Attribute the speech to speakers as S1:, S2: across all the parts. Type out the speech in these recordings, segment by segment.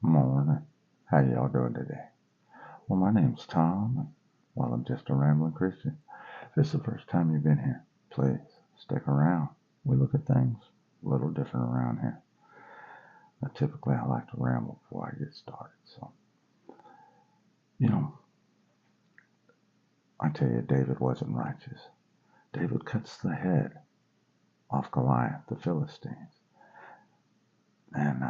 S1: Morning. How y'all doing today? Well, my name's Tom. Well, I'm just a rambling Christian. If this is the first time you've been here, please stick around. We look at things a little different around here. Now, typically, I like to ramble before I get started. So, you know, I tell you, David wasn't righteous. David cuts the head off Goliath, the Philistines, and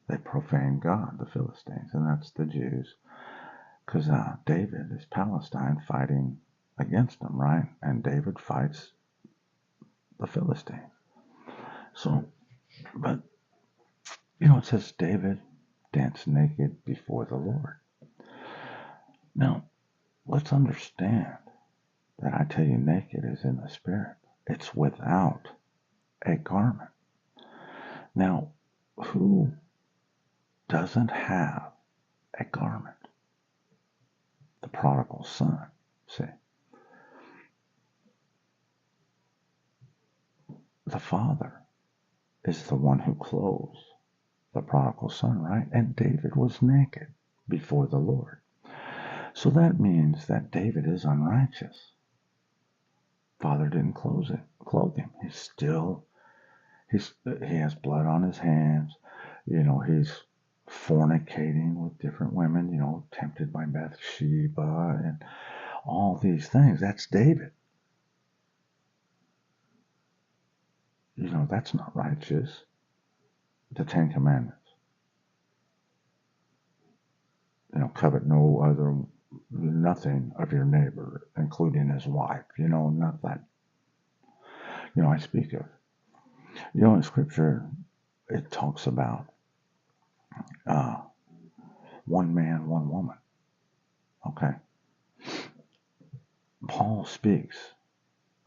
S1: they profane God, the Philistines, and that's the Jews. Because David is Palestine fighting against them, right? And David fights the Philistines. So, but, it says David danced naked before the Lord. Now, let's understand that I tell you, naked is in the spirit. It's without a garment. Now, who doesn't have a garment? The prodigal son, see. The father is the one who clothes the prodigal son, right? And David was naked before the Lord. So that means that David is unrighteous. Father didn't clothe him. He has blood on his hands. He's fornicating with different women, tempted by Bathsheba and all these things. That's David. That's not righteous. The Ten Commandments. Covet no other, nothing of your neighbor, including his wife. Not that. I speak of. In Scripture, it talks about uh, one man, one woman. Okay. Paul speaks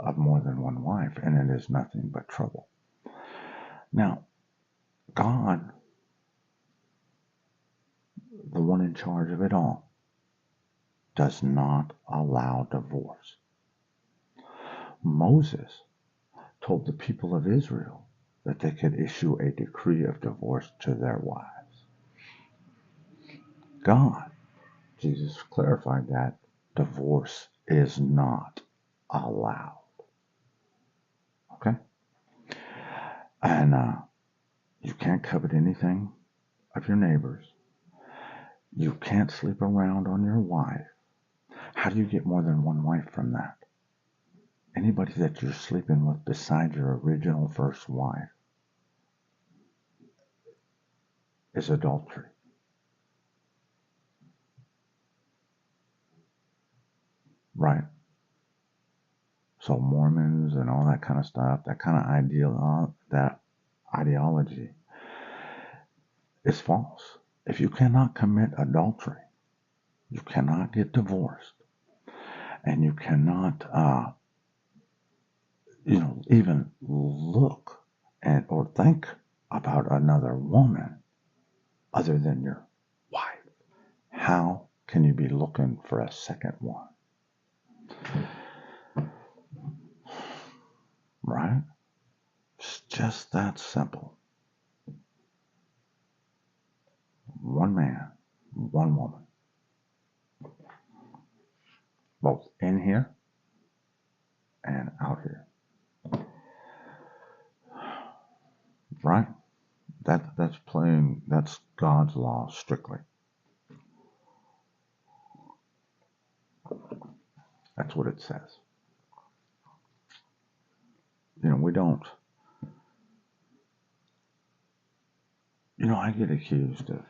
S1: of more than one wife, and it is nothing but trouble. Now, God, the one in charge of it all, does not allow divorce. Moses told the people of Israel that they could issue a decree of divorce to their wives. God, Jesus clarified that divorce is not allowed. Okay? And you can't covet anything of your neighbors. You can't sleep around on your wife. How do you get more than one wife from that? Anybody that you're sleeping with beside your original first wife is adultery. Right? So Mormons and all that kind of stuff, that kind of ideology is false. If you cannot commit adultery, you cannot get divorced, and you cannot, even look at or think about another woman other than your wife. How can you be looking for a second one? Right? It's just that simple. One man, one woman. Both in here and out here. Right? That's God's law strictly. That's what it says. We don't. I get accused of,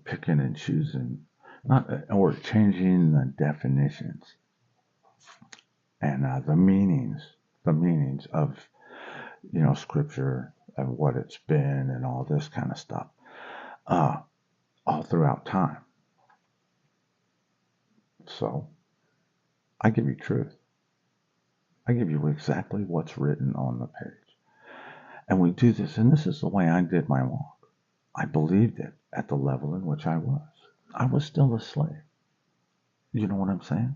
S1: picking and choosing, or changing the definitions and the meanings of, Scripture and what it's been and all this kind of stuff, all throughout time. So, I give you truth. I give you exactly what's written on the page. And we do this, and this is the way I did my walk. I believed it at the level in which I was. I was still a slave. You know what I'm saying?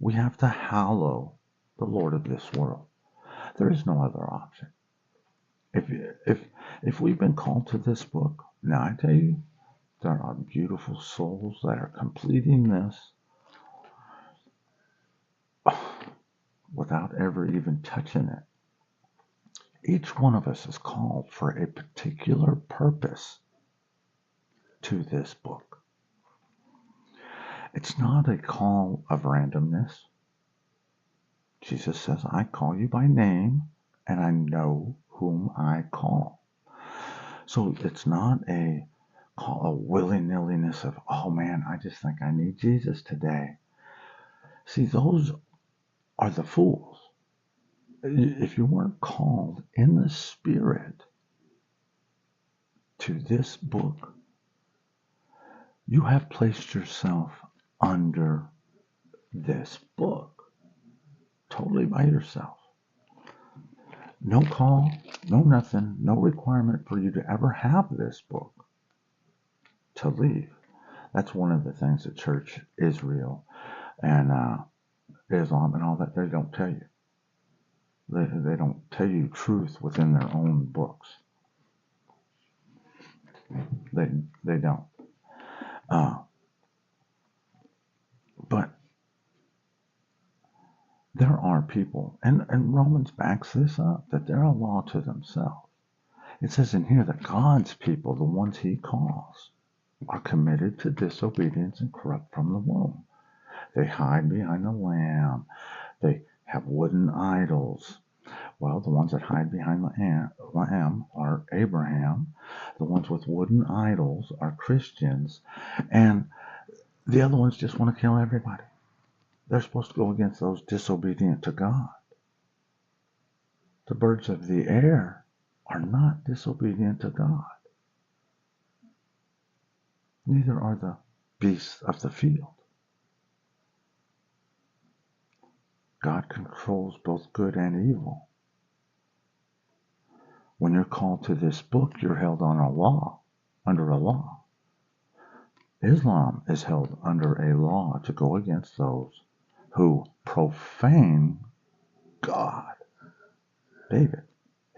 S1: We have to hallow the Lord of this world. There is no other option. If we've been called to this book, now I tell you, There are beautiful souls that are completing this without ever even touching it. Each one of us is called for a particular purpose to this book. It's not a call of randomness. Jesus says, I call you by name, and I know whom I call. So it's not a call, a willy-nilliness of, oh man, I just think I need Jesus today. See, those are the fools. If you weren't called in the Spirit to this book, you have placed yourself under this book, totally by yourself. No call, no nothing, no requirement for you to ever have this book to leave. That's one of the things that Church Israel and Islam and all that, they don't tell you. They don't tell you truth within their own books. They don't. But there are people, and Romans backs this up, that they're a law to themselves. It says in here that God's people, the ones he calls, are committed to disobedience and corrupt from the womb. They hide behind the Lamb. They have wooden idols. Well, the ones that hide behind the Lamb are Abraham. The ones with wooden idols are Christians. And the other ones just want to kill everybody. They're supposed to go against those disobedient to God. The birds of the air are not disobedient to God. Neither are the beasts of the field. God controls both good and evil. When you're called to this book, you're held on a law, under a law. Islam is held under a law to go against those who profane God. David,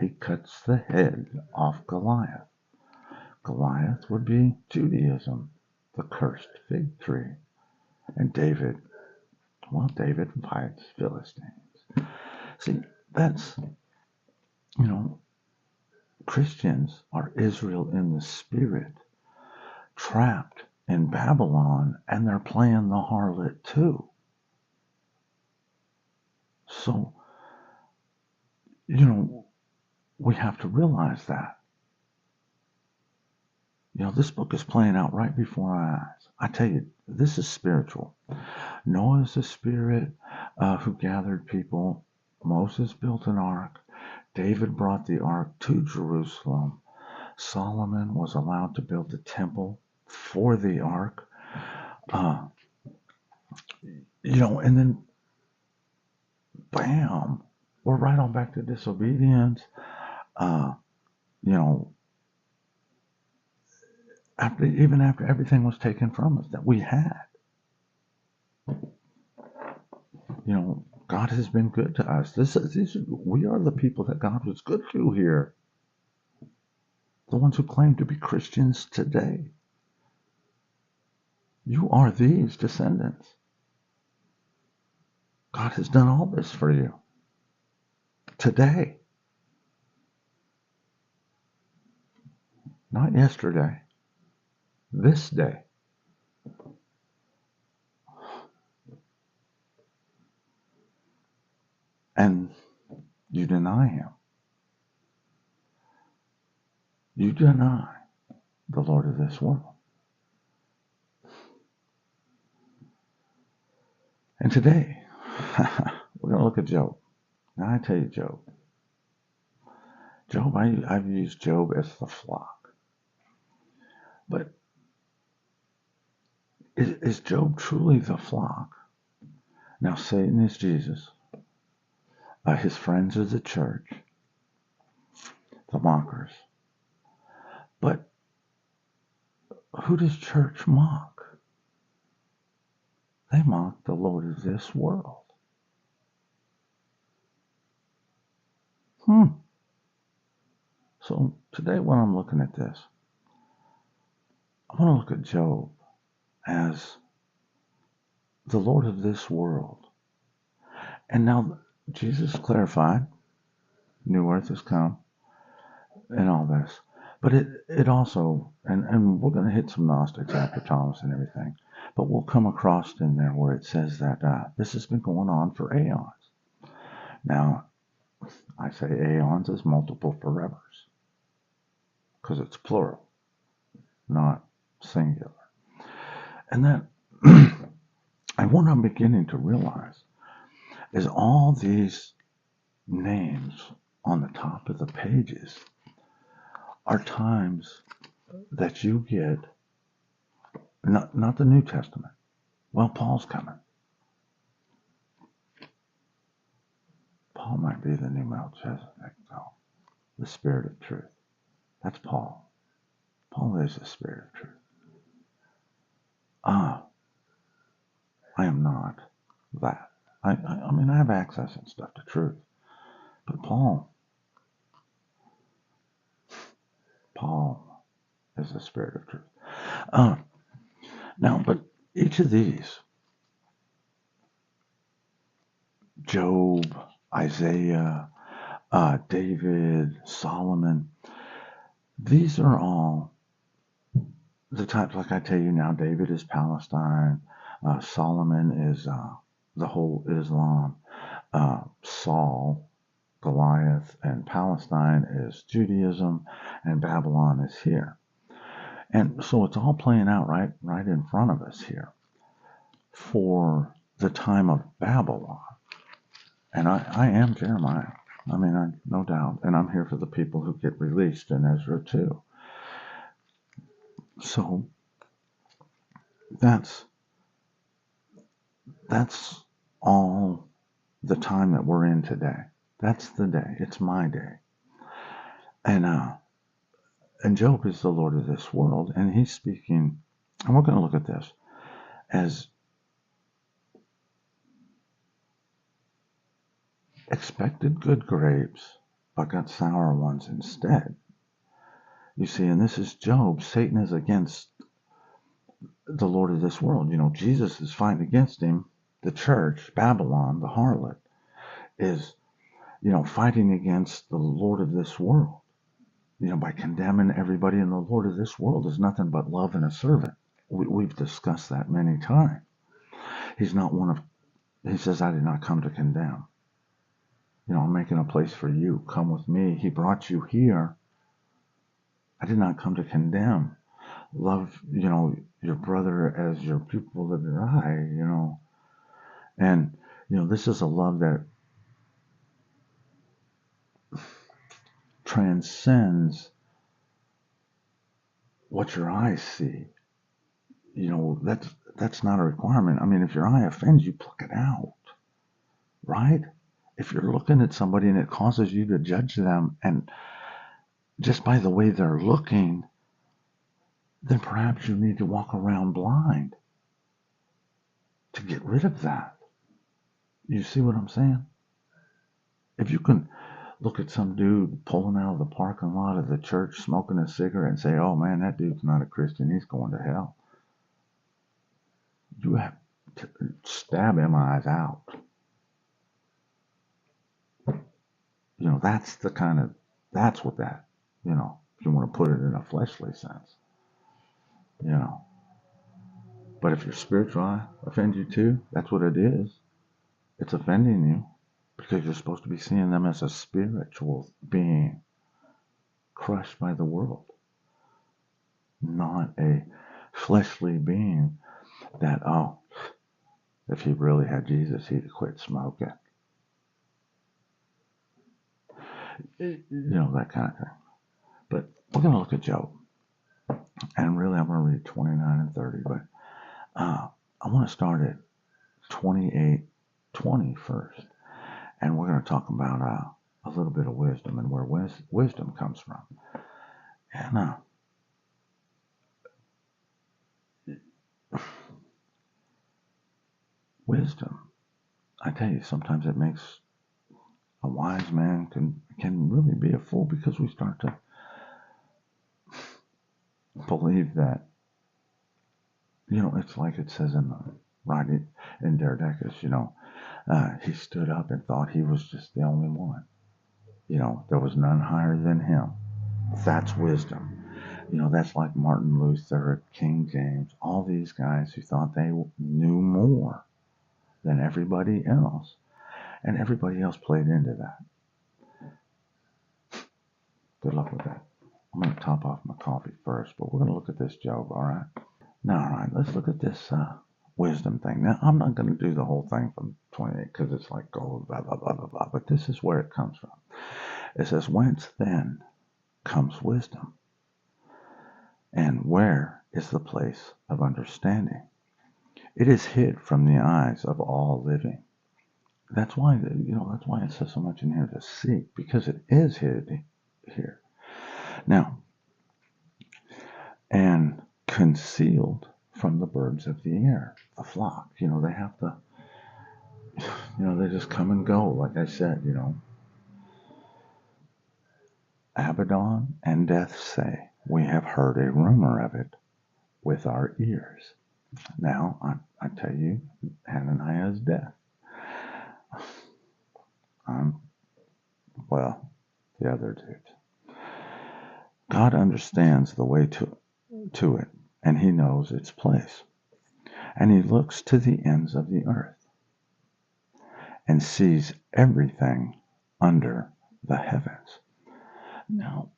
S1: he cuts the head off Goliath. Goliath would be Judaism, the cursed fig tree. And David fights Philistines. See, that's, Christians are Israel in the spirit, trapped in Babylon, and they're playing the harlot too. So, we have to realize that. This book is playing out right before our eyes. I tell you, this is spiritual. Noah is the spirit who gathered people. Moses built an ark. David brought the ark to Jerusalem. Solomon was allowed to build the temple for the ark. And then, bam, we're right on back to disobedience. After everything was taken from us that we had. God has been good to us. We are the people that God was good to here. The ones who claim to be Christians today. You are these descendants. God has done all this for you. Today. Not yesterday. This day. And you deny him. You deny the Lord of this world. And today, we're going to look at Job. Now I tell you, Job, I've used Job as the flock. But is Job truly the flock? Now Satan is Jesus. His friends are the church, the mockers. But who does church mock? They mock the Lord of this world. So today when I'm looking at this, I want to look at Job as the Lord of this world. And now Jesus clarified, new earth has come and all this. But it also, and we're going to hit some Gnostics after Thomas and everything, but we'll come across in there where it says that this has been going on for aeons. Now, I say aeons as multiple forevers because it's plural, not singular. And then, and what I'm beginning to realize is all these names on the top of the pages are times that you get, not the New Testament. Well, Paul's coming. Paul might be the new Melchizedek, though. The Spirit of truth. That's Paul. Paul is the Spirit of truth. I am not that. I mean, I have access and stuff to truth. But Paul is the Spirit of truth. Now, but each of these, Job, Isaiah, David, Solomon, these are all the types, like I tell you now, David is Palestine, Solomon is the whole Islam, Saul, Goliath, and Palestine is Judaism, and Babylon is here. And so it's all playing out right in front of us here for the time of Babylon. And I am Jeremiah. I mean, no doubt. And I'm here for the people who get released in Ezra too. So that's all the time that we're in today. That's the day. It's my day. And Job is the Lord of this world, and he's speaking, and we're going to look at this as expected good grapes, but got sour ones instead. You see, and this is Job. Satan is against the Lord of this world. You know, Jesus is fighting against him. The church, Babylon, the harlot, is, fighting against the Lord of this world. By condemning everybody in the Lord of this world is nothing but love and a servant. We've discussed that many times. He's not he says, I did not come to condemn. I'm making a place for you. Come with me. He brought you here. I did not come to condemn. Love, your brother as your pupil of your eye, And, this is a love that transcends what your eyes see. That's not a requirement. I mean, if your eye offends you, pluck it out, right? If you're looking at somebody and it causes you to judge them, and just by the way they're looking, then perhaps you need to walk around blind to get rid of that. You see what I'm saying? If you can look at some dude pulling out of the parking lot of the church smoking a cigarette and say, oh man, that dude's not a Christian, he's going to hell. You have to stab him eyes out. That's what that, if you want to put it in a fleshly sense, But if your spiritual eye offends you too, that's what it is. It's offending you because you're supposed to be seeing them as a spiritual being crushed by the world, not a fleshly being that, if he really had Jesus, he'd have quit smoking. That kind of thing. But we're going to look at Job. And really, I'm going to read 29 and 30. But I want to start at 28:20 first. And we're going to talk about a little bit of wisdom and where wisdom comes from. And wisdom, I tell you, sometimes it makes a wise man can really be a fool because we start to believe that It's like it says in the right in Derdecus, he stood up and thought he was just the only one. There was none higher than him. That's wisdom. That's like Martin Luther, King James, all these guys who thought they knew more than everybody else. And everybody else played into that. Good luck with that. I'm going to top off my coffee first, but we're going to look at this Job, all right? Now, all right, let's look at this wisdom thing. Now, I'm not going to do the whole thing from 28 because it's like gold, blah, blah, blah, blah, blah. But this is where it comes from. It says, whence then comes wisdom? And where is the place of understanding? It is hid from the eyes of all living. That's why, that's why it says so much in here to seek, because it is hid here. Now, and concealed from the birds of the air, the flock. They have to, they just come and go. Like I said, Abaddon and Death say, we have heard a rumor of it with our ears. Now, I tell you, Hananiah's death. Well, the other dudes. God understands the way to it, and he knows its place. And he looks to the ends of the earth and sees everything under the heavens. Now,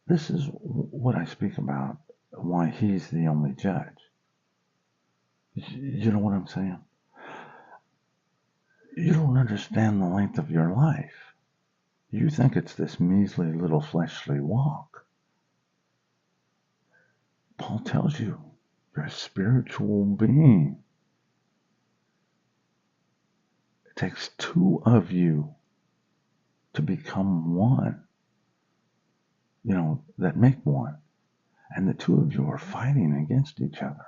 S1: this is what I speak about, why he's the only judge. You know what I'm saying? You don't understand the length of your life. You think it's this measly little fleshly walk. Paul tells you, you're a spiritual being. It takes two of you to become one, that make one. And the two of you are fighting against each other.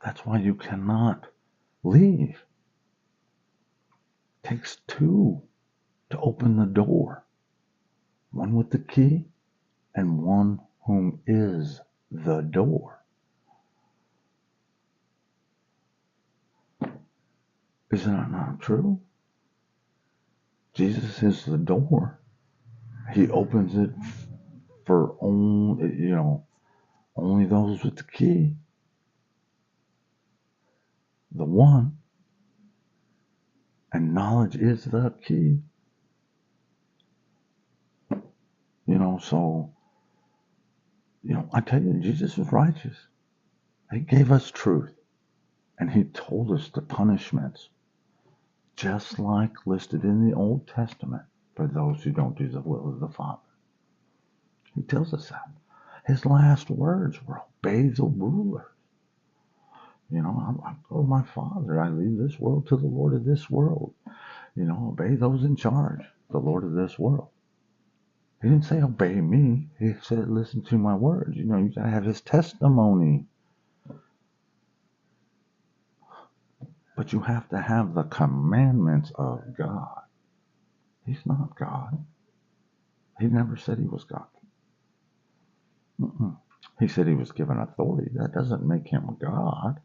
S1: That's why you cannot leave. It takes two to open the door. One with the key and one whom is the door. Isn't that not true? Jesus is the door. He opens it for only those with the key. The one. And knowledge is the key. So, I tell you, Jesus was righteous. He gave us truth. And he told us the punishments, just like listed in the Old Testament, for those who don't do the will of the Father. He tells us that. His last words were, obey the ruler. I go to my Father. I leave this world to the Lord of this world. Obey those in charge, the Lord of this world. He didn't say obey me. He said listen to my words. You got to have his testimony. But you have to have the commandments of God. He's not God. He never said he was God. He said he was given authority. That doesn't make him God.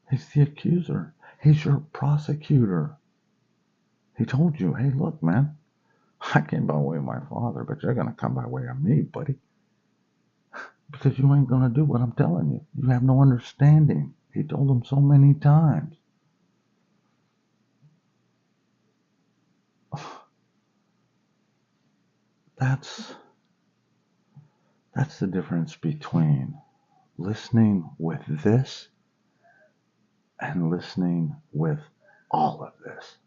S1: He's the accuser. He's your prosecutor. He told you, hey, look, man, I came by way of my Father, but you're going to come by way of me, buddy. Because you ain't going to do what I'm telling you. You have no understanding. He told them so many times. That's the difference between listening with this and listening with all of this.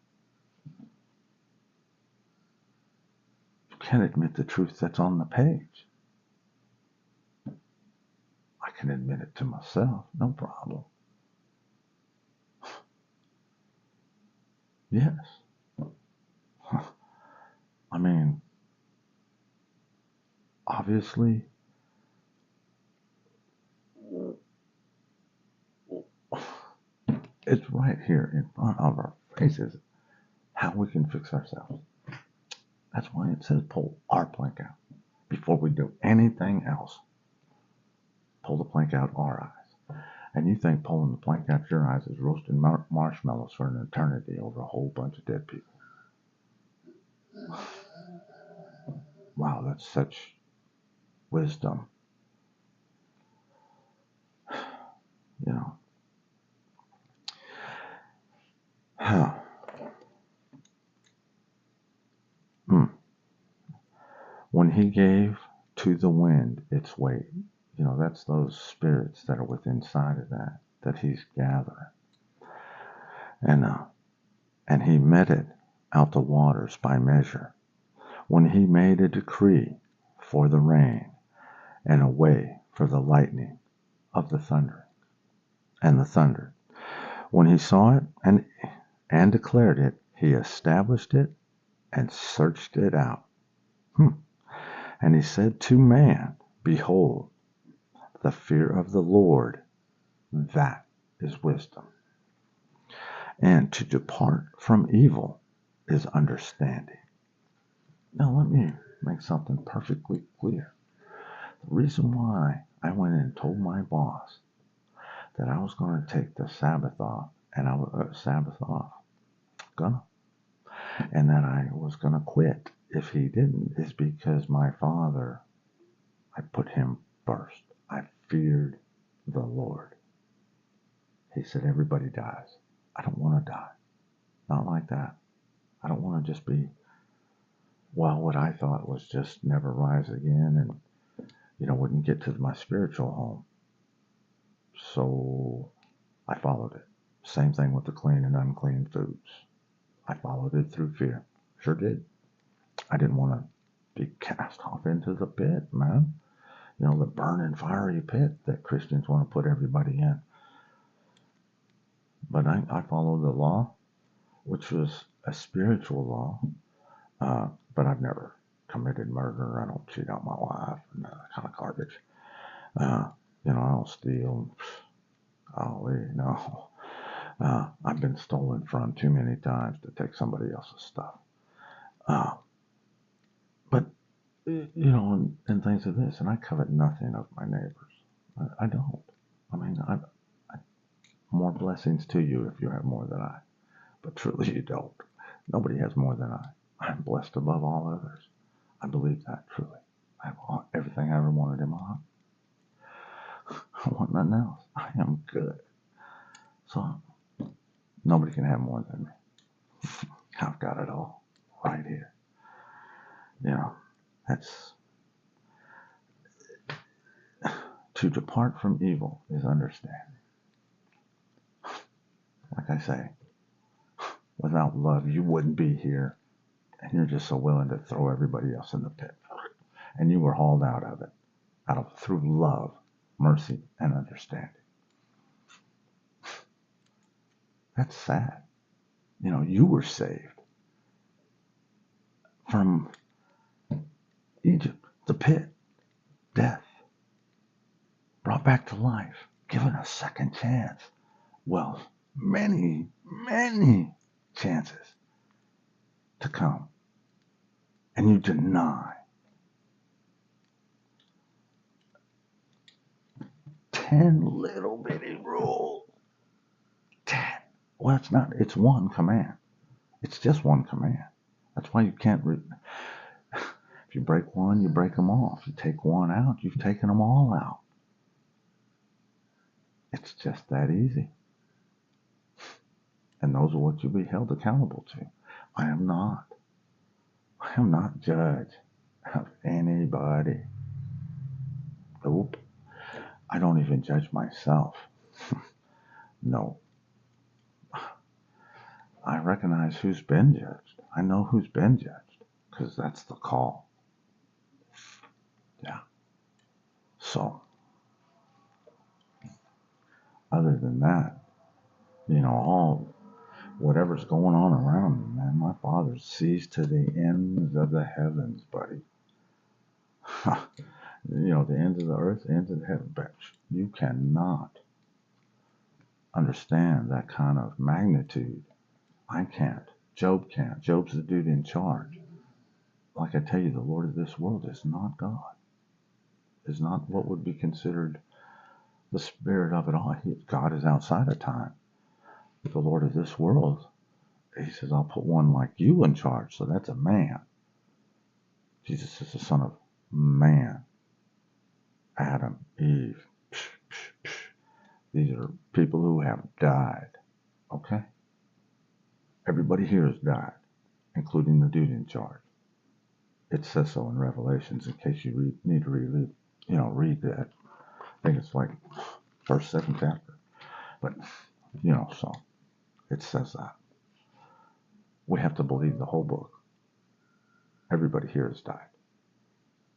S1: You can't admit the truth that's on the page. I can admit it to myself, no problem. Yes. I mean, obviously, it's right here in front of our faces how we can fix ourselves. That's why it says pull our plank out before we do anything else. pull the plank out our eyes. And you think pulling the plank out your eyes is roasting marshmallows for an eternity over a whole bunch of dead people. Wow, that's such wisdom. You know. Huh. When he gave to the wind its weight, that's those spirits that are within inside of that he's gathering. And he meted out the waters by measure. When he made a decree for the rain and a way for the lightning of the thunder and the thunder. When he saw it and declared it, he established it and searched it out. And he said to man, behold, the fear of the Lord, that is wisdom. And to depart from evil is understanding. Now let me make something perfectly clear. The reason why I went in and told my boss that I was going to take the Sabbath off, and and that I was going to quit if he didn't, is because my father, I put him first. I feared the Lord. He said, everybody dies. I don't want to die. Not like that. I don't want to just be, what I thought was just never rise again and, wouldn't get to my spiritual home. So I followed it. Same thing with the clean and unclean foods. I followed it through fear. Sure did. I didn't want to be cast off into the pit, man. The burning fiery pit that Christians want to put everybody in. But I followed the law, which was a spiritual law. But I've never committed murder. I don't cheat on my wife and that kind of garbage. I don't steal. No. I've been stolen from too many times to take somebody else's stuff. But, and things of this, and I covet nothing of my neighbors. I don't. I mean, more blessings to you if you have more than I. But truly you don't. Nobody has more than I. I'm blessed above all others. I believe that truly. I have everything I ever wanted in my life. I want nothing else. I am good. So nobody can have more than me. I've got it all right here. That's to depart from evil is understanding. Like I say, without love, you wouldn't be here. And you're just so willing to throw everybody else in the pit. And you were hauled out of it, through love, mercy, and understanding. That's sad. You were saved from Egypt, the pit, death, brought back to life, given a second chance. Well, many, many chances to come. And you deny. 10 little bitty rules. 10. Well, it's one command. It's just one command. That's why you can't if you break one, you break them all. If you take one out, you've taken them all out. It's just that easy. And those are what you'll be held accountable to. I am not judge of anybody. Nope. I don't even judge myself. No. I recognize who's been judged. I know who's been judged because that's the call. Yeah. So, other than that, whatever's going on around me, man, my Father sees to the ends of the heavens, buddy. The ends of the earth, the ends of the heavens. But you cannot understand that kind of magnitude. I can't. Job can't. Job's the dude in charge. Like I tell you, the Lord of this world is not God. Is not what would be considered the spirit of it all. God is outside of time. The Lord of this world, he says, I'll put one like you in charge. So that's a man. Jesus is the son of man. Adam, Eve. These are people who have died. Okay? Everybody here has died, including the dude in charge. It says so in Revelations, in case you need to read that. I think it's like first, second chapter. But, so it says that. We have to believe the whole book. Everybody here has died,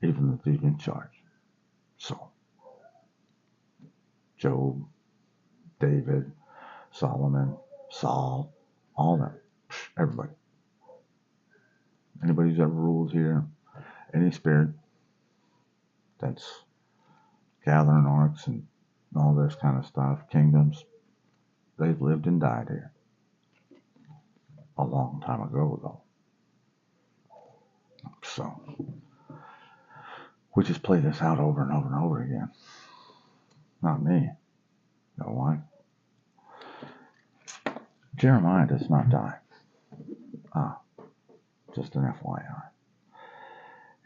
S1: even the dude in charge. So, Job, David, Solomon, Saul, all of them, everybody. Anybody who's ever ruled here, any spirit that's gathering arcs and all this kind of stuff, kingdoms, they've lived and died here a long time ago, though. So, we just play this out over and over and over again. Not me. You know why? Jeremiah does not die. Just an FYI.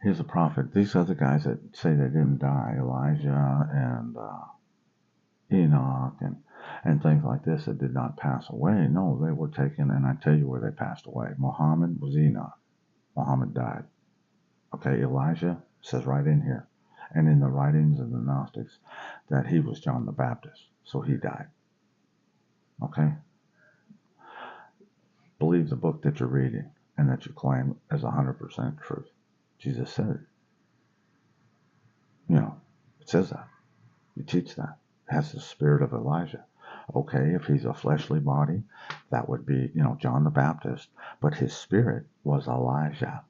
S1: He's a prophet. These other guys that say they didn't die, Elijah and Enoch and things like this, that did not pass away. No, they were taken, and I tell you where they passed away. Muhammad was Enoch. Muhammad died. Okay, Elijah says right in here, and in the writings of the Gnostics, that he was John the Baptist, so he died. Okay? Believe the book that you're reading and that you claim as 100% truth. Jesus said it. It says that. You teach that. It has the spirit of Elijah. Okay, if he's a fleshly body, that would be, John the Baptist, but his spirit was Elijah,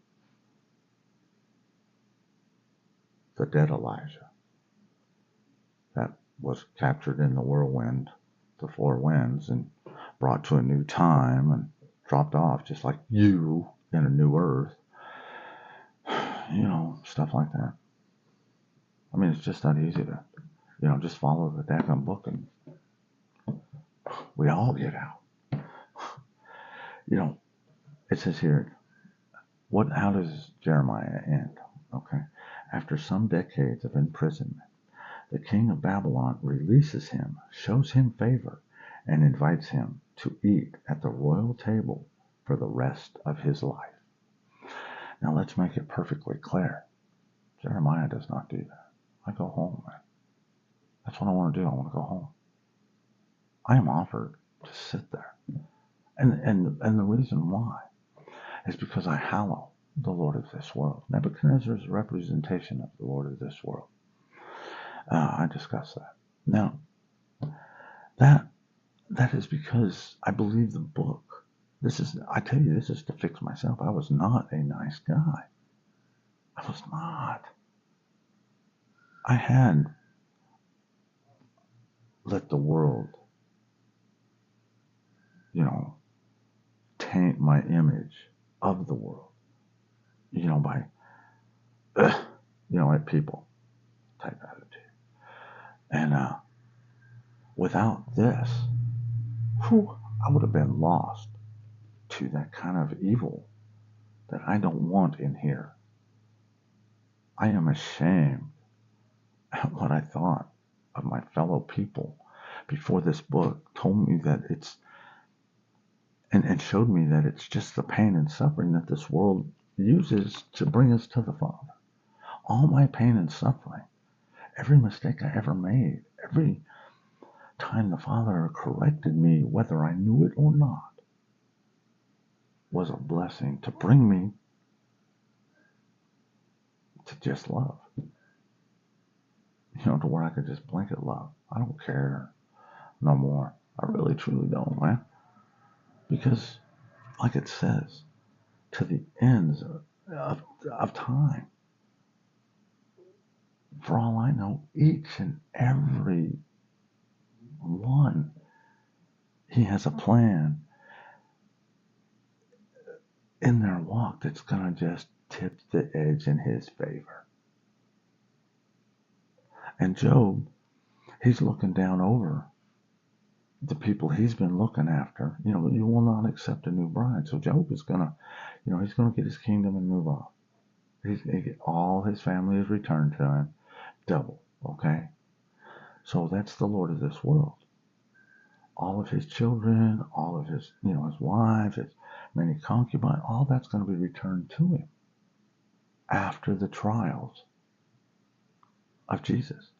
S1: the dead Elijah, that was captured in the whirlwind, the four winds, and brought to a new time and dropped off, just like you in a new earth, stuff like that. I mean, it's just that easy to, just follow the daggone book and we all get out. It says here, how does Jeremiah end? Okay. After some decades of imprisonment, the king of Babylon releases him, shows him favor, and invites him to eat at the royal table for the rest of his life. Now let's make it perfectly clear. Jeremiah does not do that. I go home, man. That's what I want to do. I want to go home. I am offered to sit there. And the reason why is because I hallow the Lord of this world. Nebuchadnezzar is a representation of the Lord of this world. I discussed that. Now, that is because I believe the book. I tell you, this is to fix myself. I was not a nice guy. I was not. I had let the world, taint my image of the world, by, at people type attitude. And without this, I would have been lost to that kind of evil that I don't want in here. I am ashamed at what I thought of my fellow people before this book told me that it's, and showed me that it's just the pain and suffering that this world uses to bring us to the Father. All my pain and suffering, every mistake I ever made, every time the Father corrected me, whether I knew it or not, was a blessing to bring me to just love. To where I could just blanket love. I don't care no more. I really, truly don't, man. Because, like it says, to the ends of time, for all I know, each and every one, he has a plan in their walk that's going to just tip the edge in his favor. And Job, He's looking down over the people he's been looking after. You will not accept a new bride. So Job is going to, he's going to get his kingdom and move off. All his family is returned to him, double, okay? So that's the Lord of this world. All of his children, all of his, his wives, his many concubines, all that's going to be returned to him after the trials of Jesus.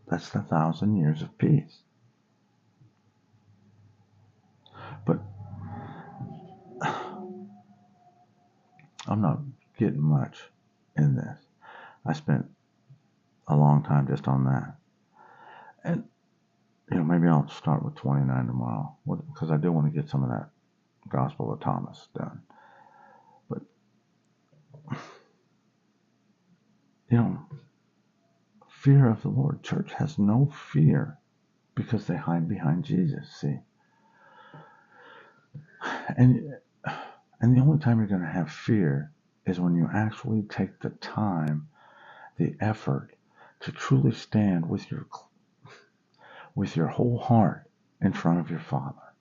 S1: That's the 1,000 years of peace. But I'm not getting much in this. I spent a long time just on that. And, maybe I'll start with 29 tomorrow, because I do want to get some of that Gospel of Thomas done. But, fear of the Lord. Church has no fear because they hide behind Jesus, see? And the only time you're going to have fear is when you actually take the time, the effort to truly stand with your whole heart in front of your Father.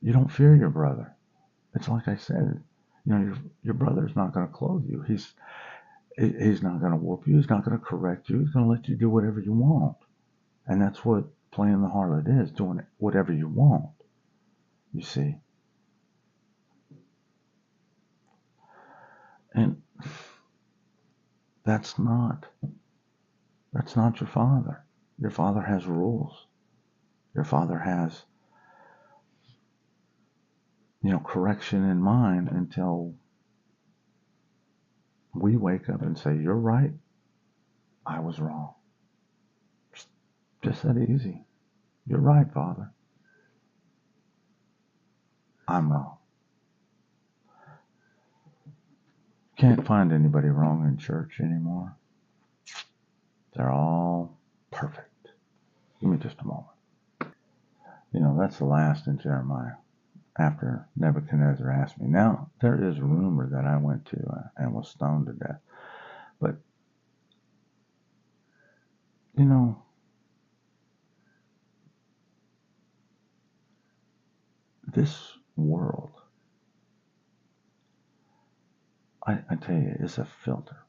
S1: You don't fear your brother. It's like I said, your brother's not going to clothe you. He's not going to whoop you. He's not going to correct you. He's going to let you do whatever you want. And that's what playing the harlot is, doing whatever you want. You see? And that's not your Father. Your Father has rules. Your Father has, correction in mind until we wake up and say, you're right, I was wrong. Just that easy. You're right, Father. I'm wrong. Can't find anybody wrong in church anymore. They're all perfect. Give me just a moment. That's the last in Jeremiah. After Nebuchadnezzar asked me. Now, there is rumor that I went to and was stoned to death. But, this world, I tell you, is a filter.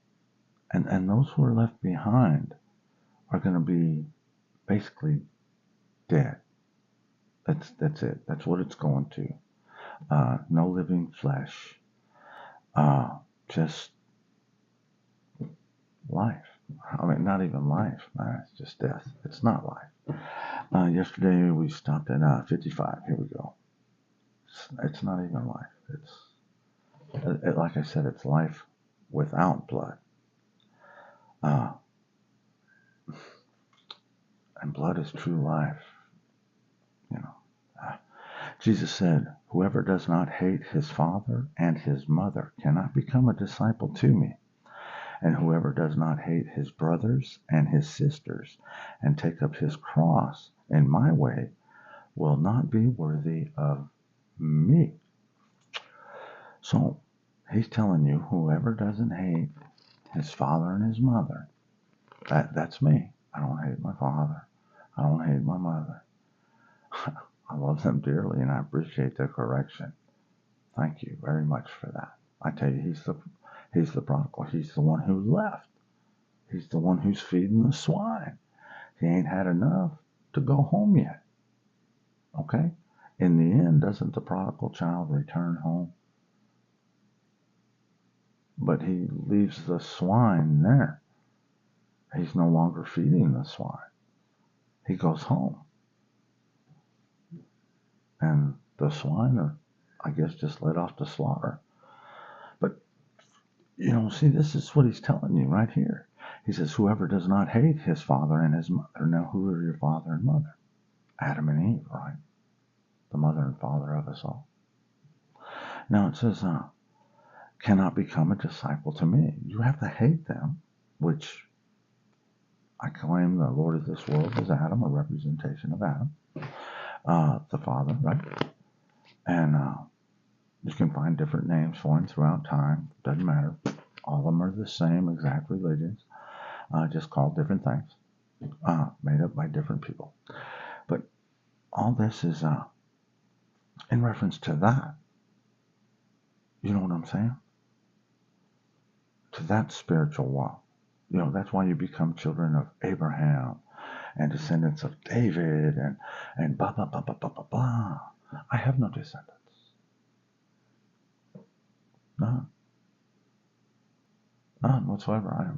S1: And those who are left behind are going to be basically dead. That's it. That's what it's going to. No living flesh. Just life. I mean, not even life. It's just death. It's not life. Yesterday we stopped at 55. Here we go. It's not even life. It's like I said, it's life without blood. And blood is true life. Jesus said, whoever does not hate his father and his mother cannot become a disciple to me. And whoever does not hate his brothers and his sisters and take up his cross in my way will not be worthy of me. So he's telling you, whoever doesn't hate his father and his mother, that's me. I don't hate my father. I don't hate my mother. I love them dearly, and I appreciate their correction. Thank you very much for that. I tell you, he's the prodigal. He's the one who left. He's the one who's feeding the swine. He ain't had enough to go home yet. Okay? In the end, doesn't the prodigal child return home? But he leaves the swine there. He's no longer feeding the swine. He goes home. And the swine are, I guess, just led off to slaughter. But, see, this is what he's telling you right here. He says, whoever does not hate his father and his mother. Now, who are your father and mother? Adam and Eve, right? The mother and father of us all. Now, it says, cannot become a disciple to me. You have to hate them, which I claim the Lord of this world is Adam, a representation of Adam. The Father, right? And you can find different names for him throughout time. Doesn't matter. All of them are the same, exact religions. just called different things, made up by different people. But all this is in reference to that. You know what I'm saying? To that spiritual walk. That's why you become children of Abraham and descendants of David and blah, blah, blah, blah, blah, blah, blah. I have no descendants. None. None whatsoever.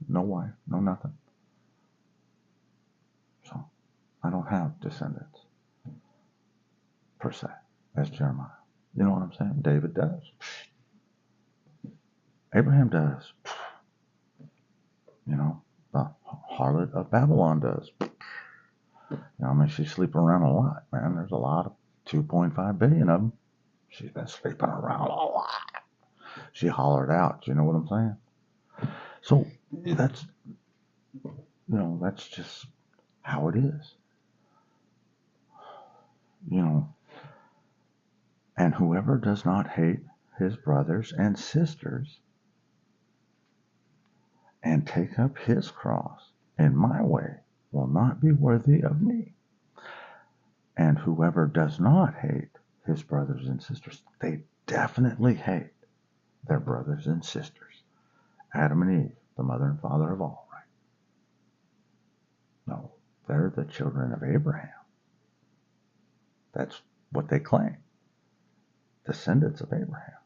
S1: No wife, no nothing. So I don't have descendants, per se, as Jeremiah. You know what I'm saying? David does. Abraham does. The harlot of Babylon does. She's sleeping around a lot, man. There's a lot of 2.5 billion of them. She's been sleeping around a lot. She hollered out. You know what I'm saying? So that's just how it is. And whoever does not hate his brothers and sisters and take up his cross in my way will not be worthy of me. And whoever does not hate his brothers and sisters, they definitely hate their brothers and sisters. Adam and Eve, the mother and father of all, right? No, they're the children of Abraham. That's what they claim. Descendants of Abraham.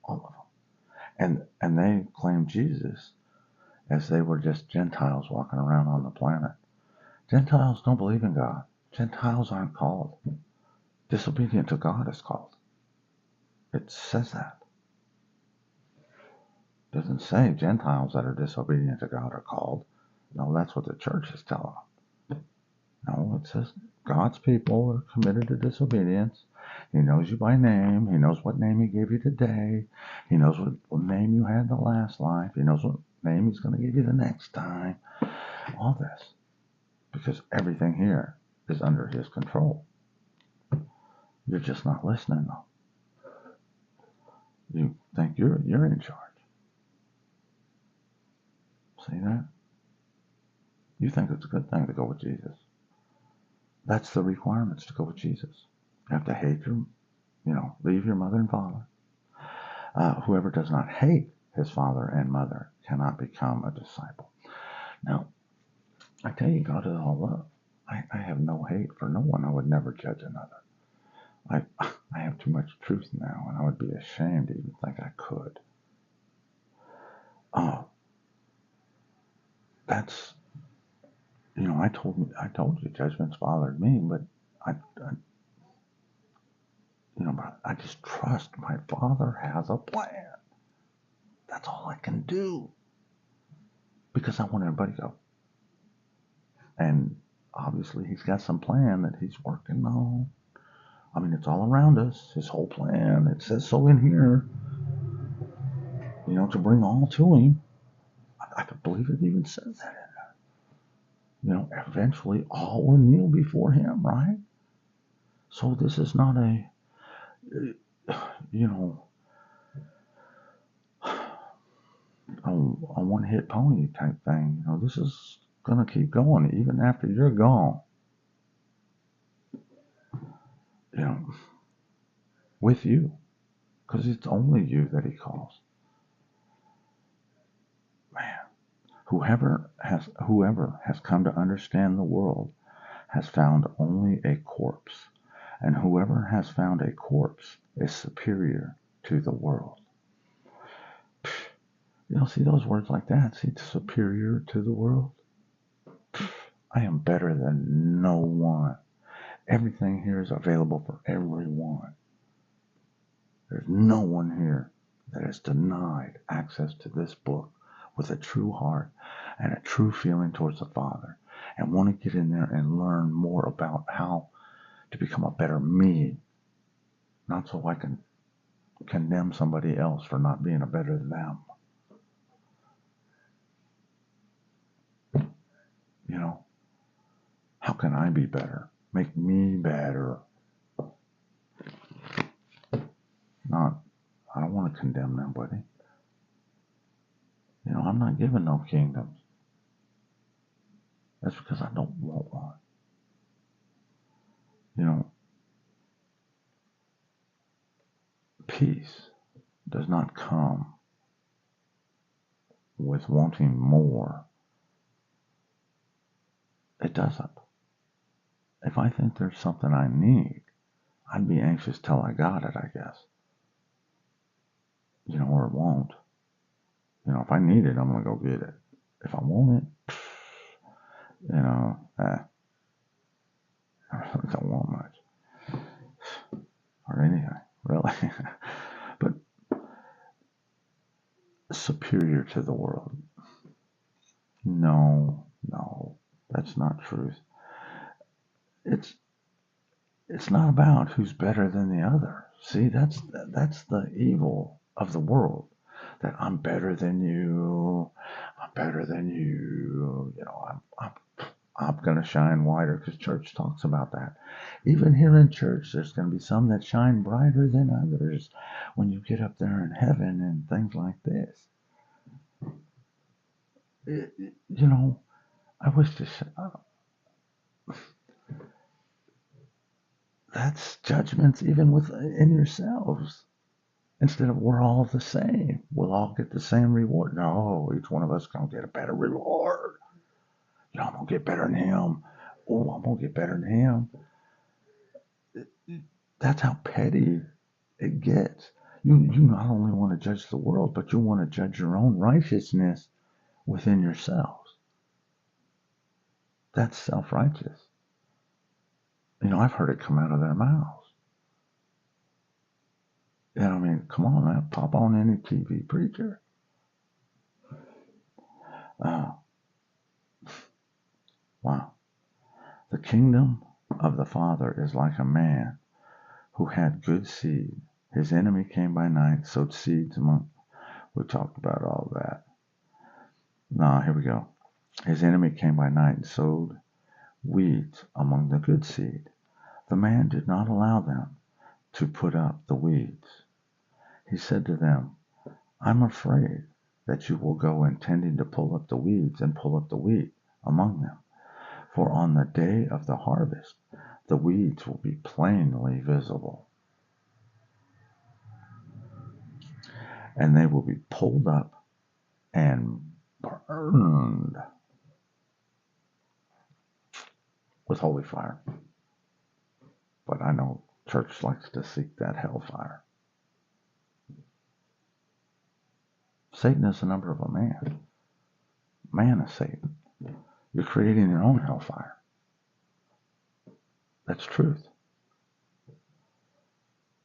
S1: All of them. And they claim Jesus as they were just Gentiles walking around on the planet. Gentiles don't believe in God. Gentiles aren't called. Disobedient to God is called. It says that. It doesn't say Gentiles that are disobedient to God are called. No, that's what the church is telling them. No, it says God's people are committed to disobedience. He knows you by name. He knows what name he gave you today. He knows what name you had the last life. He knows what name he's going to give you the next time. All this. Because everything here is under his control. You're just not listening, though. You think you're in charge. See that? You think it's a good thing to go with Jesus. That's the requirements to go with Jesus. You have to hate leave your mother and father. Whoever does not hate his father and mother cannot become a disciple. Now, I tell you, God is all love. I have no hate for no one. I would never judge another. I have too much truth now, and I would be ashamed to even think I could. That's, I told you judgment's bothered me, but I just trust my Father has a plan. That's all I can do. Because I want everybody to go. And obviously he's got some plan that he's working on. It's all around us, his whole plan. It says so in here. To bring all to him. I could believe it even says that in there. Eventually all will kneel before him, right? So this is not a one-hit pony type thing. This is going to keep going even after you're gone. With you. Because it's only you that he calls. Man, whoever has come to understand the world has found only a corpse. And whoever has found a corpse is superior to the world. See those words like that? See, superior to the world? I am better than no one. Everything here is available for everyone. There's no one here that is denied access to this book with a true heart and a true feeling towards the Father and want to get in there and learn more about how to become a better me. Not so I can condemn somebody else for not being a better them. How can I be better? Make me better. I don't want to condemn nobody. I'm not giving no kingdoms. That's because I don't want one. You know, peace does not come with wanting more. It doesn't. If I think there's something I need, I'd be anxious till I got it, I guess. Or it won't. If I need it, I'm going to go get it. If I want it, I really don't want much. Or anything, really. But superior to the world. No, that's not truth. It's not about who's better than the other. See, that's the evil of the world. That I'm better than you. I'm better than you. I'm going to shine wider, because church talks about that. Even here in church, there's going to be some that shine brighter than others when you get up there in heaven and things like this. I wish to say, that's judgments even within yourselves. Instead of we're all the same, we'll all get the same reward. No, each one of us going to get a better reward. I'm going to get better than him. Oh, I'm going to get better than him. That's how petty it gets. You not only want to judge the world, but you want to judge your own righteousness within yourselves. That's self-righteous. I've heard it come out of their mouths. Come on, man, pop on any TV preacher. Wow. The kingdom of the Father is like a man who had good seed. His enemy came by night, sowed seeds among. We talked about all that. Here we go. His enemy came by night and sowed weeds among the good seed. The man did not allow them to put up the weeds. He said to them, I'm afraid that you will go intending to pull up the weeds and pull up the wheat among them. For on the day of the harvest, the weeds will be plainly visible, and they will be pulled up and burned with holy fire. But I know church likes to seek that hellfire. Satan is the number of a man. Man is Satan. You're creating your own hellfire. That's truth.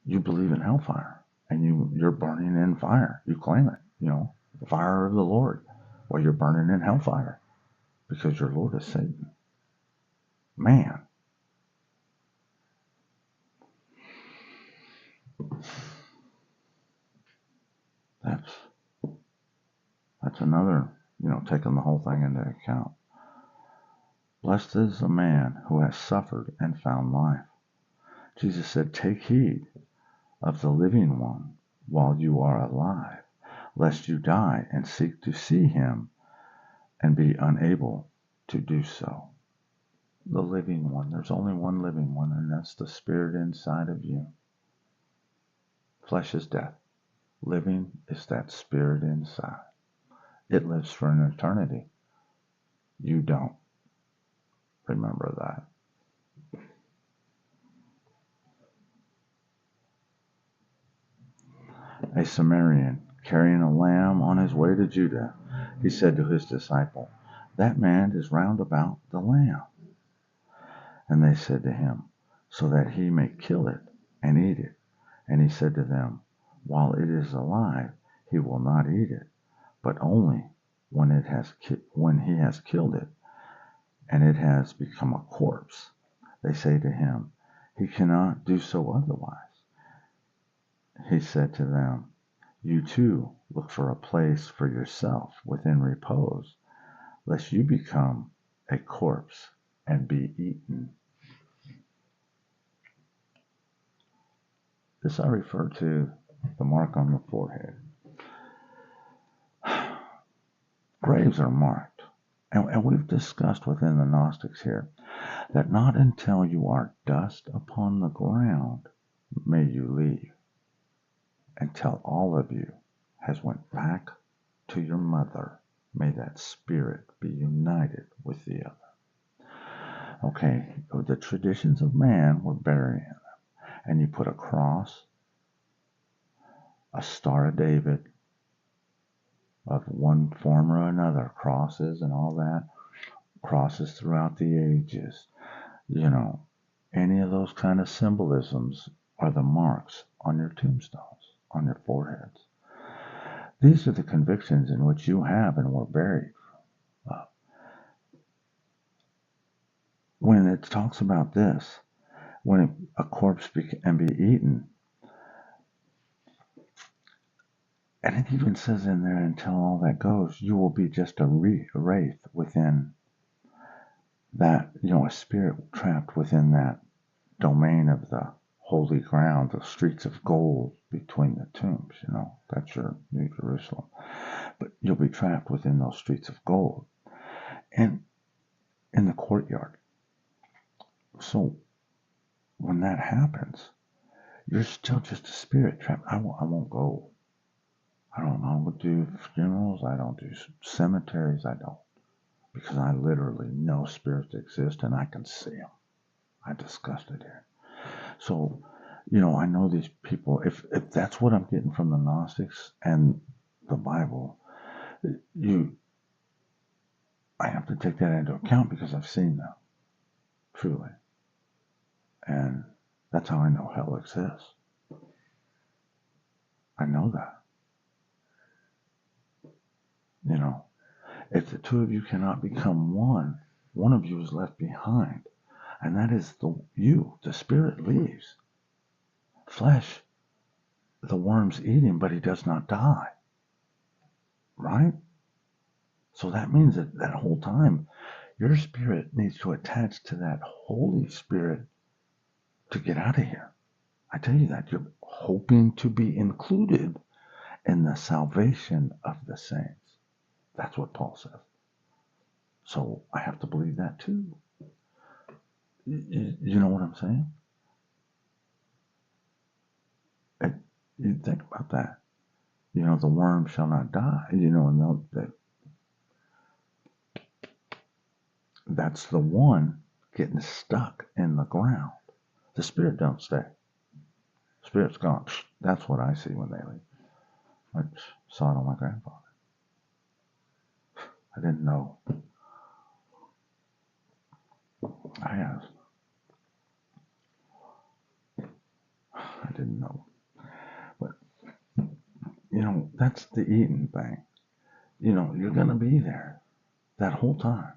S1: You believe in hellfire, and you're burning in fire. You claim it, the fire of the Lord. Well, you're burning in hellfire because your Lord is Satan. Man. That's another, taking the whole thing into account. Blessed is the man who has suffered and found life. Jesus said, take heed of the living one while you are alive, lest you die and seek to see him and be unable to do so. The living one. There's only one living one, and that's the spirit inside of you. Flesh is death. Living is that spirit inside. It lives for an eternity. You don't. Remember that. A Samaritan, carrying a lamb on his way to Judah, he said to his disciple, that man is round about the lamb. And they said to him, so that he may kill it and eat it. And he said to them, while it is alive, he will not eat it, but only when he has killed it, and it has become a corpse. They say to him, he cannot do so otherwise. He said to them, you too look for a place for yourself within repose, lest you become a corpse and be eaten. This I refer to the mark on the forehead. Graves are marked. And we've discussed within the Gnostics here that not until you are dust upon the ground may you leave, until all of you has went back to your mother. May that spirit be united with the other. Okay, the traditions of man were burying them. And you put a cross, a Star of David, of one form or another, crosses and all that, crosses throughout the ages. Any of those kind of symbolisms are the marks on your tombstones, on your foreheads. These are the convictions in which you have and were buried. When it talks about this, when a corpse can be eaten, and it even says in there, until all that goes, you will be just a wraith within that, a spirit trapped within that domain of the holy ground, the streets of gold between the tombs. That's your New Jerusalem. But you'll be trapped within those streets of gold and in the courtyard. So when that happens, you're still just a spirit trapped. I won't go. I don't do funerals. I don't do cemeteries. I don't. Because I literally know spirits exist and I can see them. I discussed it here. So, I know these people, if that's what I'm getting from the Gnostics and the Bible, I have to take that into account because I've seen them, truly. And that's how I know hell exists. I know that. If the two of you cannot become one of you is left behind. And that is the spirit leaves. Flesh, the worms eat him, but he does not die. Right? So that means that whole time, your spirit needs to attach to that Holy Spirit to get out of here. I tell you that. You're hoping to be included in the salvation of the saints. That's what Paul says. So I have to believe that too. You know what I'm saying? You think about that. The worm shall not die. And that's the one getting stuck in the ground. The spirit don't stay. Spirit's gone. That's what I see when they leave. I saw it on my grandfather. I didn't know. I asked. I didn't know. But, that's the eating thing. You're going to be there that whole time.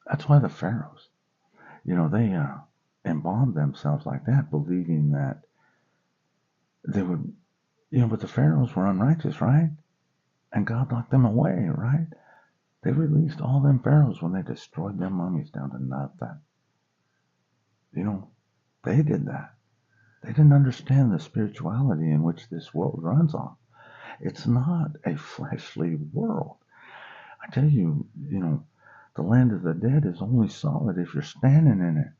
S1: That's why the pharaohs, they embalmed themselves like that, believing that they would, but the pharaohs were unrighteous, right? And God locked them away, right? They released all them pharaohs when they destroyed them mummies down to nothing. They did that. They didn't understand the spirituality in which this world runs on. It's not a fleshly world. I tell you, the land of the dead is only solid if you're standing in it.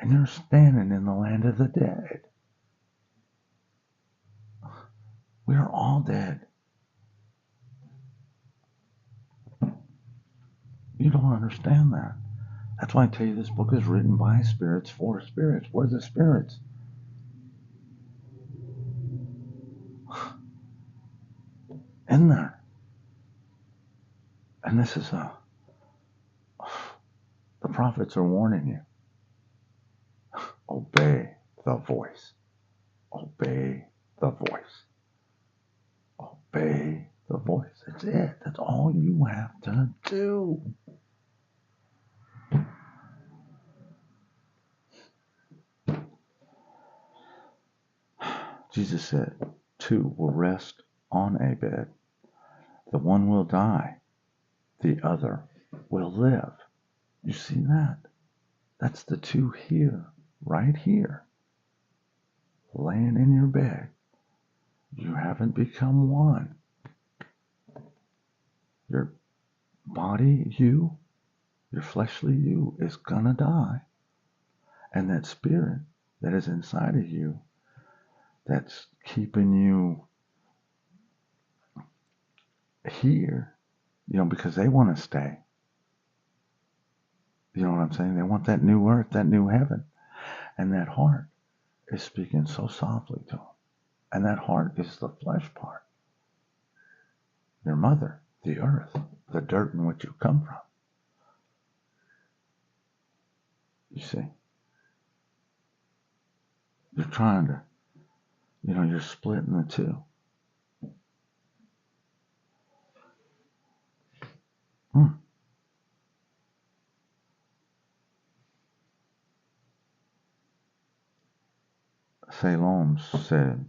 S1: And you're standing in the land of the dead. We are all dead. You don't understand that. That's why I tell you this book is written by spirits for spirits. We're the spirits. In there. And this is the prophets are warning you. Obey the voice. Obey the voice. Obey the voice. That's it. That's all you have to do. Jesus said, two will rest on a bed. The one will die. The other will live. You see that? That's the two here, right here. Laying in your bed. You haven't become one. Your body, your fleshly you, is gonna die. And that spirit that is inside of you, that's keeping you here, because they want to stay. You know what I'm saying? They want that new earth, that new heaven. And that heart is speaking so softly to them. And that heart is the flesh part. Your mother, the earth, the dirt in which you come from. You see? You're trying to, you're splitting the two. Salome said,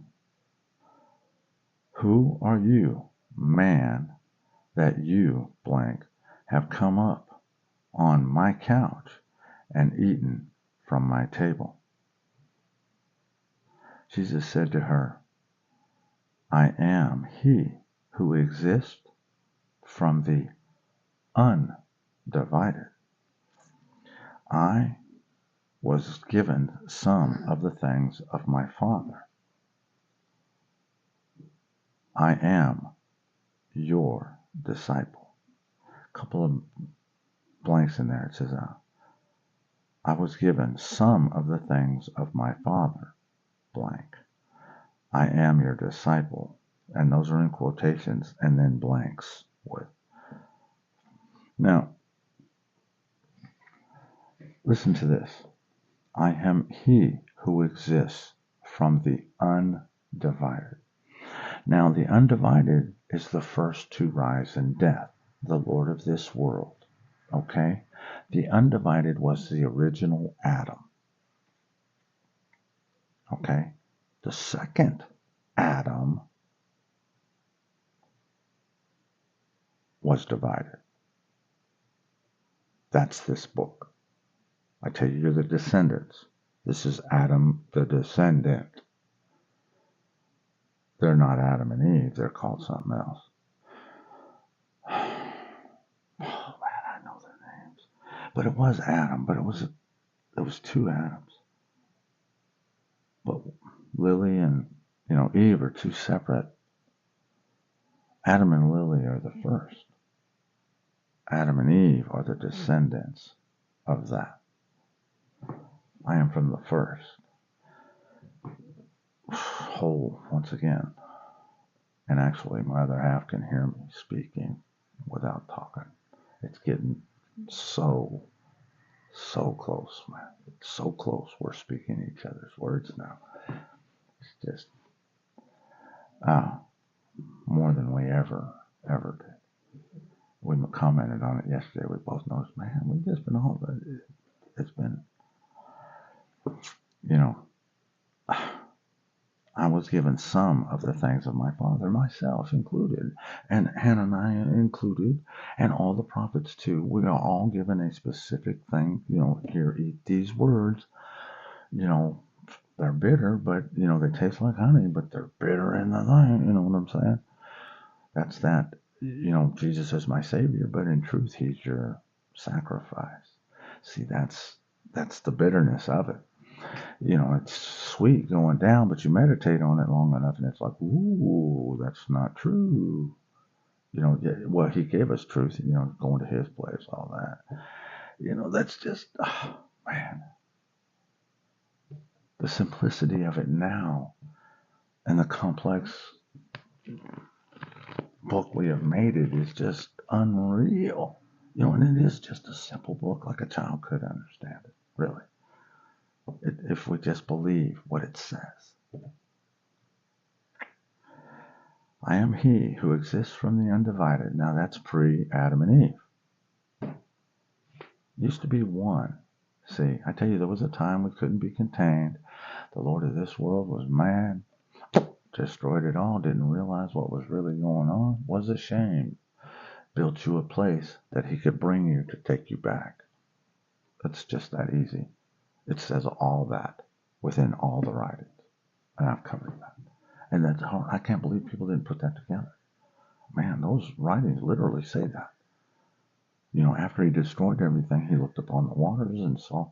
S1: "Who are you, man, that you, blank, have come up on my couch and eaten from my table?" Jesus said to her, "I am he who exists from the undivided. I was given some of the things of my Father. I am your disciple." A couple of blanks in there. It says, I was given some of the things of my Father, blank. I am your disciple. And those are in quotations and then blanks with. Now, listen to this. I am he who exists from the undivided. Now, the undivided is the first to rise in death, the Lord of this world. Okay? The undivided was the original Adam. Okay? The second Adam was divided. That's this book. I tell you, you're the descendants. This is Adam the descendant. They're not Adam and Eve. They're called something else. Oh, man, I know their names. But it was Adam, but it was two Adams. But Lily and, Eve are two separate. Adam and Lily are the first. Adam and Eve are the descendants of that. I am from the first. Whole, once again. And actually, my other half can hear me speaking without talking. It's getting so close, man. It's so close. We're speaking each other's words now. It's just more than we ever did. We commented on it yesterday. We both noticed, man, we've just been it's been, I was given some of the things of my Father, myself included, and Hananiah included, and all the prophets too. We are all given a specific thing. Here, eat these words. They're bitter, but, they taste like honey, but they're bitter in the thing. You know what I'm saying? That's that. Jesus is my Savior, but in truth, He's your sacrifice. See, that's the bitterness of it. It's sweet going down, but you meditate on it long enough, and it's like, ooh, that's not true. Well, He gave us truth, going to His place, all that. That's just, man. The simplicity of it now and the complex book we have made it is just unreal. And it is just a simple book like a child could understand it, really. If we just believe what it says. I am he who exists from the undivided. Now that's pre-Adam and Eve. Used to be one. See, I tell you, there was a time we couldn't be contained. The Lord of this world was mad. Destroyed it all. Didn't realize what was really going on. Was ashamed. Built you a place that He could bring you to take you back. It's just that easy. It says all that within all the writings. And I've covered that. And that's hard. I can't believe people didn't put that together. Man, those writings literally say that. You know, after he destroyed everything, he looked upon the waters and saw,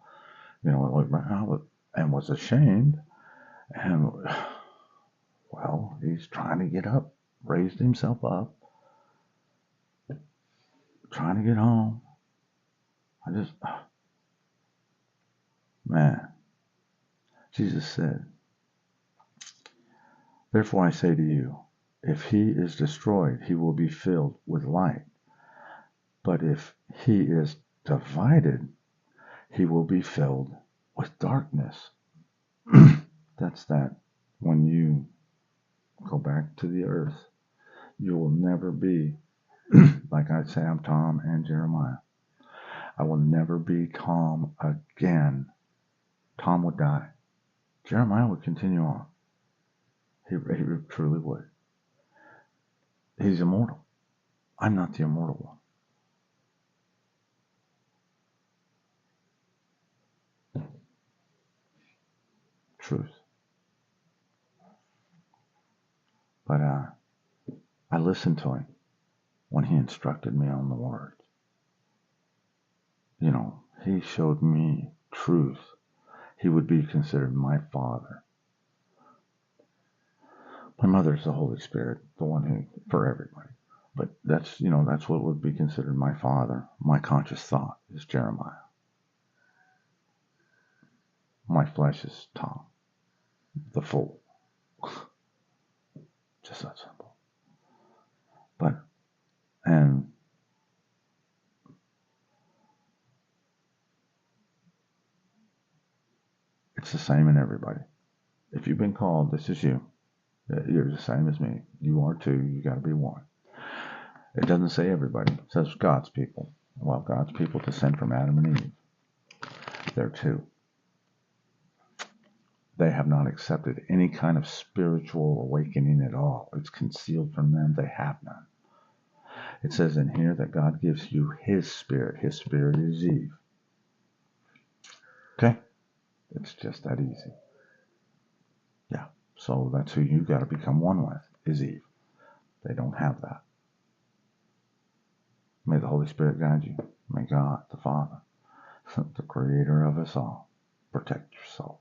S1: you know, and was ashamed. And, well, he's trying to get up, raised himself up, trying to get home. Man, Jesus said, therefore I say to you, if he is destroyed, he will be filled with light. But if he is divided, he will be filled with darkness. That's that. When you go back to the earth, you will never be, like I say, I'm Tom and Jeremiah. I will never be Tom again. Tom would die. Jeremiah would continue on. He truly would. He's immortal. I'm not the immortal one. Truth. But I listened to him when he instructed me on the words. You know, he showed me truth. He would be considered my father. My mother's the Holy Spirit, the one who, for everybody. But that's, you know, that's what would be considered my father. My conscious thought is Jeremiah. My flesh is Tom, the fool. Just that simple. And it's the same in everybody. If you've been called, this is you. You're the same as me. You are too. You got to be one. It doesn't say everybody. It says God's people. Well, God's people descend from Adam and Eve. They're two. They have not accepted any kind of spiritual awakening at all. It's concealed from them. They have none. It says in here that God gives you His Spirit. His Spirit is Eve. Okay? It's just that easy. Yeah. So that's who you got to become one with, is Eve. They don't have that. May the Holy Spirit guide you. May God, the Father, the Creator of us all, protect your soul.